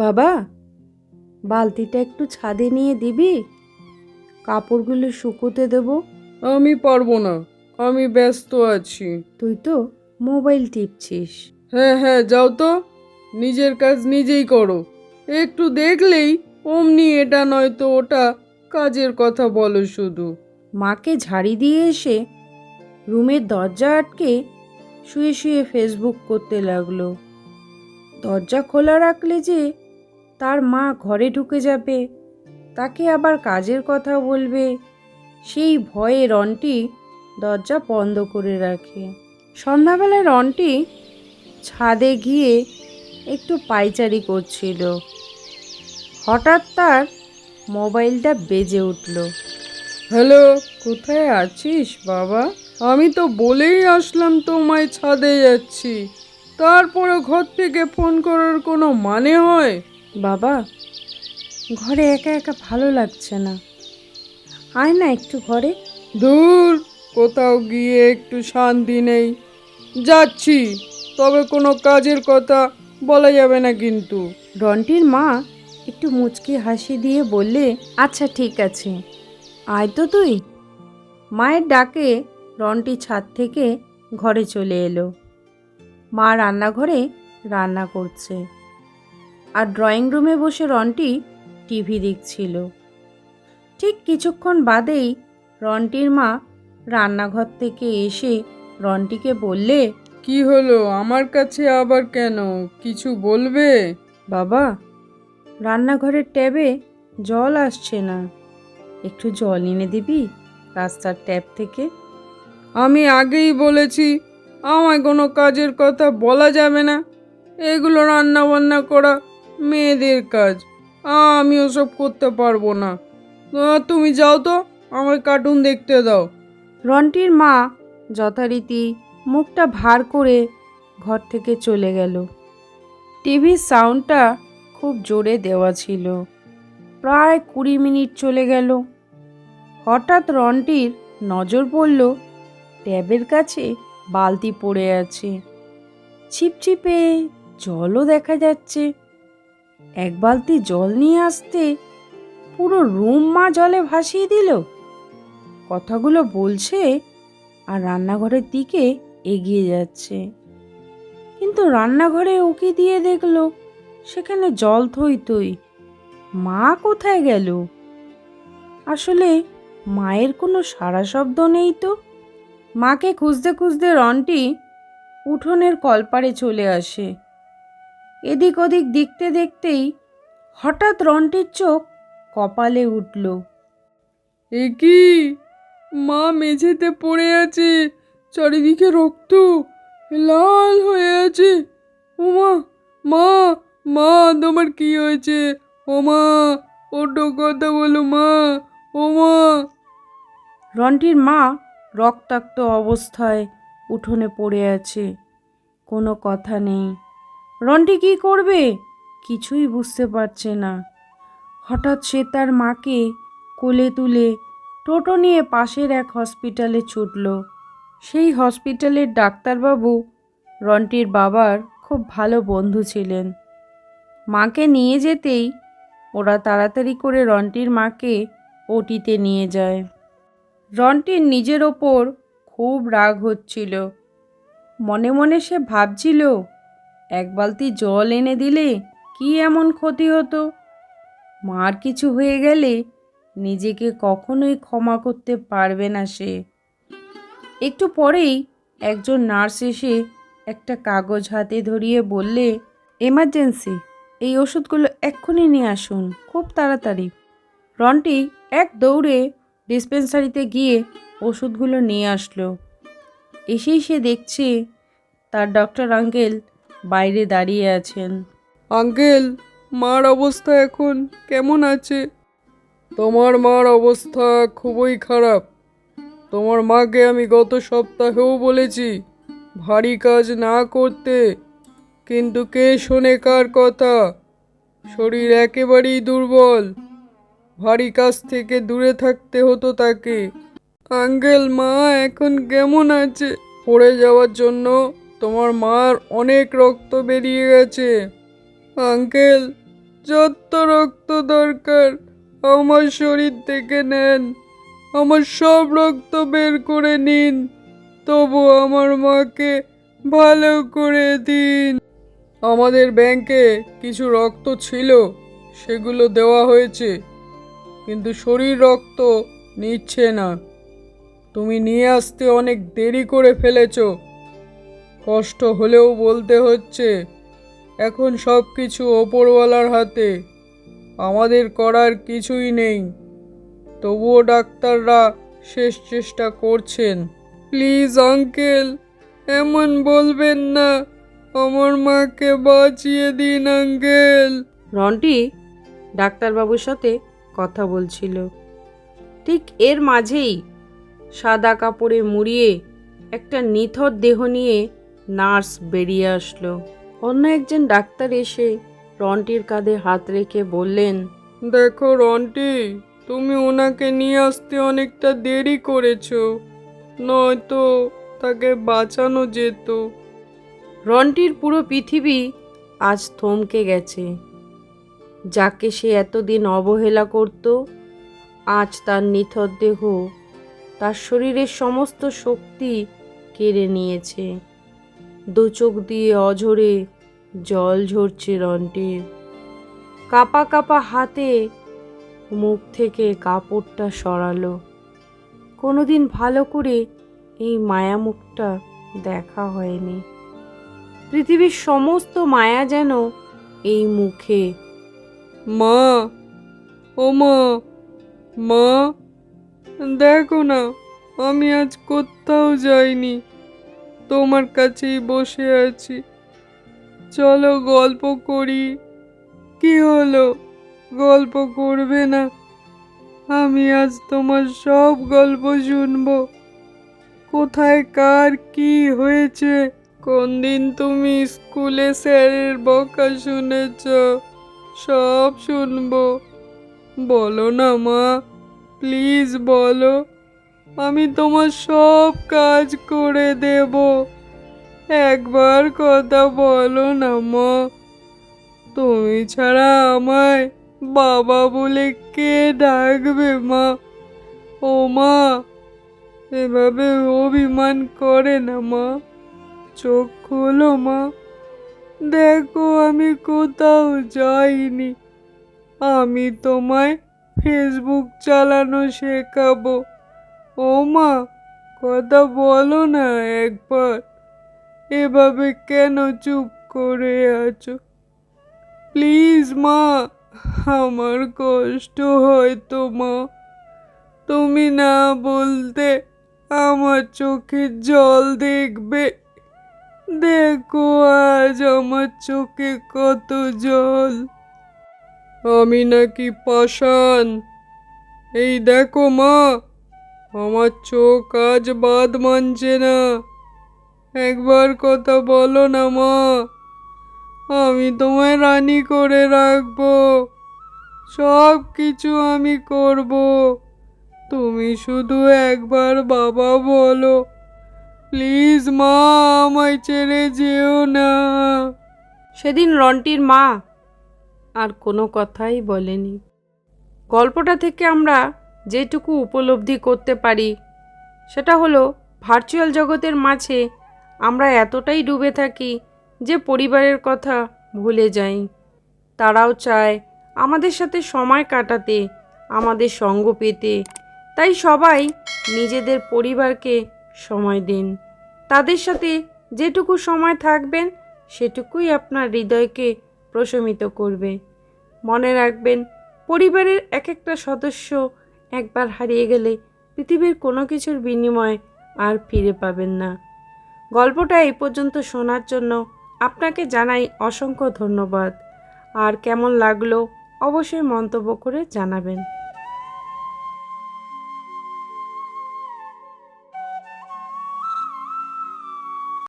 বাবা, বালতিটা একটু ছাদে নিয়ে দিবি? কাপড়গুলো শুকোতে দেবো। আমি পারবো না, আমি ব্যস্ত আছি। তুই তো মোবাইল টিপছিস। হ্যাঁ হ্যাঁ, যাও তো, নিজের কাজ নিজেই করো। একটু দেখলেই অমনি এটা নয়তো ওটা কাজের কথা বলো শুধু। মাকে ঝাড়ি দিয়ে এসে রুমের দরজা আটকে শুয়ে শুয়ে ফেসবুক করতে লাগলো। দরজা খোলা রাখলে যে তার মা ঘরে ঢুকে যাবে, তাকে আবার কাজের কথা বলবে, সেই ভয়ে রন্টি দরজা বন্ধ করে রাখে। সন্ধ্যাবেলায় রন্টি ছাদে গিয়ে একটু পায়চারি করছিল। হঠাৎ তার মোবাইলটা বেজে উঠল। হ্যালো, কোথায় আছিস বাবা? আমি তো বলেই আসলাম তোমায় ছাদে যাচ্ছি, তারপরে ঘর থেকে ফোন করার কোনো মানে হয়? বাবা, ঘরে একা একা ভালো লাগছে না, আয় না একটু ঘরে। দূর, কোথাও গিয়ে একটু শান্তি নেই। যাচ্ছি, তবে কোনো কাজের কথা বলা যাবে না কিন্তু। রন্টির মা একটু মুচকি হাসি দিয়ে বললে, আচ্ছা ঠিক আছে, আয় তো তুই। মায়ের ডাকে রন্টি ছাদ থেকে ঘরে চলে এলো। মা রান্নাঘরে রান্না করছে, আর ড্রয়িং রুমে বসে রন্টি টিভি দেখছিল। ঠিক কিছুক্ষণ বাদেই রন্টির মা রান্নাঘর থেকে এসে রন্টিকে বললে, কি হলো, আমার কাছে আবার কেন? কিছু বলবে? বাবা, রান্নাঘরের ট্যাবে জল আসছে না, একটু জল এনে দিবি রাস্তার ট্যাপ থেকে? আমি আগেই বলেছি আমায় কোনো কাজের কথা বলা যাবে না। এগুলো রান্না বান্না করা মেয়েদের কাজ, আমি ওসব করতে পারবো না। তুমি যাও তো, আমায় কার্টুন দেখতে দাও। রন্টির মা যথারীতি মুখটা ভার করে ঘর থেকে চলে গেল। টিভির সাউন্ডটা খুব জোরে দেওয়া ছিল। প্রায় 20 মিনিট চলে গেল। হঠাৎ রন্টির নজর পড়ল ট্যাবের কাছে বালতি পড়ে আছে, ছিপছিপে জলও দেখা যাচ্ছে। এক বালতি জল নিয়ে আসতে পুরো রুম মা জলে ভাসিয়ে দিল। কথাগুলো বলছে আর রান্নাঘরের দিকে এগিয়ে যাচ্ছে, কিন্তু রান্নাঘরে উকি দিয়ে দেখলো সেখানে জল থই থই। মা কোথায় গেল? আসলে মায়ের কোনো সাড়া শব্দ নেই তো। মাকে খুঁজতে খুঁজতে রন্টি উঠোনের কলপারে চলে আসে। এদিক ওদিক দেখতে দেখতেই হঠাৎ রন্টির চোখ কপালে উঠল। এ কি, মা মেঝেতে পড়ে আছে, চারিদিকে রক্ত, লাল হয়ে আছে। ওমা, মা, মা, তোমার কি হয়েছে? ও মা, ওঠো, কথা বলো মা, ও মা। রন্টির মা রক্তাক্ত অবস্থায় উঠোনে পড়ে আছে, কোনো কথা নেই। রন্টি কি করবে কিছুই বুঝতে পারছে না। হঠাৎ সে তার মাকে কোলে তুলে টোটো নিয়ে পাশের এক হসপিটালে ছুটল। সেই হসপিটালের ডাক্তারবাবু রন্টির বাবার খুব ভালো বন্ধু ছিলেন। মাকে নিয়ে যেতেই ওরা তাড়াতাড়ি করে রন্টির মাকে ওটিতে নিয়ে যায়। রন্টির নিজের ওপর খুব রাগ হচ্ছিল। মনে মনে সে ভাবছিল, এক বালতি জল এনে দিলে কি এমন ক্ষতি হতো? মার কিছু হয়ে গেলে নিজেকে কখনোই ক্ষমা করতে পারবে না সে। একটু পরেই একজন নার্স এসে একটা কাগজ হাতে ধরিয়ে বললে, এমার্জেন্সি, এই ওষুধগুলো এক্ষুনি নিয়ে আসুন, খুব তাড়াতাড়ি। রন্টি এক দৌড়ে ডিসপেন্সারিতে গিয়ে ওষুধগুলো নিয়ে আসলো। এসেই সে দেখছে তার ডক্টর আঙ্কেল বাইরে দাঁড়িয়ে আছেন। আঙ্কেল, মার অবস্থা এখন কেমন আছে? তোমার মার অবস্থা খুবই খারাপ। তোমার মাকে আমি গত সপ্তাহেও বলেছি ভারী কাজ না করতে, কিন্তু কে শোনে কার কথা? শরীর একেবারেই দুর্বল, ভারী কাজ থেকে দূরে থাকতে হতো তাকে। আঙ্কেল, মা এখন কেমন আছে? পড়ে যাওয়ার জন্য তোমার মার অনেক রক্ত বেরিয়ে গেছে। আঙ্কেল, যত রক্ত দরকার আমার শরীর থেকে নেন, আমার সব রক্ত বের করে নিন, তবু আমার মাকে ভালো করে দিন। আমাদের ব্যাংকে কিছু রক্ত ছিল, সেগুলো দেওয়া হয়েছে, কিন্তু শরীর রক্ত নিচ্ছে না। তুমি নিয়ে আসতে অনেক দেরি করে ফেলেছো। কষ্ট হলেও বলতে হচ্ছে, এখন সব কিছু ওপরওয়ালার হাতে, আমাদের করার কিছুই নেই। তবুও ডাক্তাররা শেষ চেষ্টা করছেন। প্লিজ আঙ্কেল, এমন বলবেন না, আমার মাকে বাঁচিয়ে দিন আঙ্কেল। রন্টি ডাক্তারবাবুর সাথে কথা বলছিল। ঠিক এর মাঝেই সাদা কাপড়ে মুড়িয়ে একটা নিথর দেহ নিয়ে নার্স বেরিয়ে আসলো। অন্য একজন ডাক্তার এসে রন্টির কাঁধে হাত রেখে বললেন, দেখো রন্টি, তুমি ওনাকে নিয়ে আসতে অনেকটা দেরি করেছো, নয়তো তাকে বাঁচানো যেত। রন্টির পুরো পৃথিবী আজ থমকে গেছে। যাকে সে এতদিন অবহেলা করত, আজ তার নিথর দেহ তার শরীরের সমস্ত শক্তি কেড়ে নিয়েছে। দু চোখ দিয়ে অঝরে জল ঝরছে রন্টির। কাঁপা কাঁপা হাতে মুখ থেকে কাপড়টা সরালো। কোনোদিন ভালো করে এই মায়া মুখটা দেখা হয়নি। পৃথিবীর সমস্ত মায়া যেন এই মুখে। মা, ও মা, মা, দেখো না, আমি আজ কোথাও যাইনি, তোমার কাছেই বসে আছি। চলো গল্প করি। কি হলো, গল্প করবে না? আমি আজ তোমার সব গল্প শুনবো। কোথায় কার কি হয়েছে, কোন দিন তুমি স্কুলে স্যারের বকা শুনেছ, সব শুনবো। বলো না মা, প্লিজ বলো, আমি তোমার সব কাজ করে দেব। একবার কথা বলো না মা। তুমি ছাড়া আমায় বাবা বলে কে ডাকবে মা? ও মা, এভাবে অভিমান করে না মা। চোখ খোলো মা, দেখো আমি কোথাও যাইনি। আমি তোমায় ফেসবুক চালানো শেখাবো। ও মা, কথা বলো না একবার। এভাবে কেন চুপ করে আছো? প্লিজ মা, আমার কষ্ট হয় তো মা। তুমি না বলতে আমার চোখে জল দেখবে। দেখো আজ আমার চোখে কত জল। আমি নাকি পাষাণ? এই দেখো মা, আমার চোখ আজ বাদ মানছে না। একবার কথা বলো না মা, আমি তোমায় রানী করে রাখবো। সব কিছু আমি করব, তুমি শুধু একবার বাবা বলো। প্লিজ মা, আমায় ছেড়ে যেও না। সেদিন রন্টির মা আর কোনো কথাই বলেনি। গল্পটা থেকে আমরা যেটুকু উপলব্ধি করতে পারি সেটা হলো, ভার্চুয়াল জগতের মাঝে আমরা এতটাই ডুবে থাকি যে পরিবারের কথা ভুলে যাই। তারাও চায় আমাদের সাথে সময় কাটাতে, আমাদের সঙ্গ পেতে। তাই সবাই নিজেদের পরিবারকে সময় দিন। তাদের সাথে যেটুকু সময় থাকবেন সেটুকুই আপনার হৃদয়কে প্রশমিত করবে। মনে রাখবেন, পরিবারের এক একটা সদস্য একবার হারিয়ে গেলে পৃথিবীর কোনো কিছুর বিনিময়ে আর ফিরে পাবেন না। গল্পটা এই পর্যন্ত শোনার জন্য আপনাকে জানাই অসংখ্য ধন্যবাদ। আর কেমন লাগলো অবশ্যই মন্তব্য করে জানাবেন।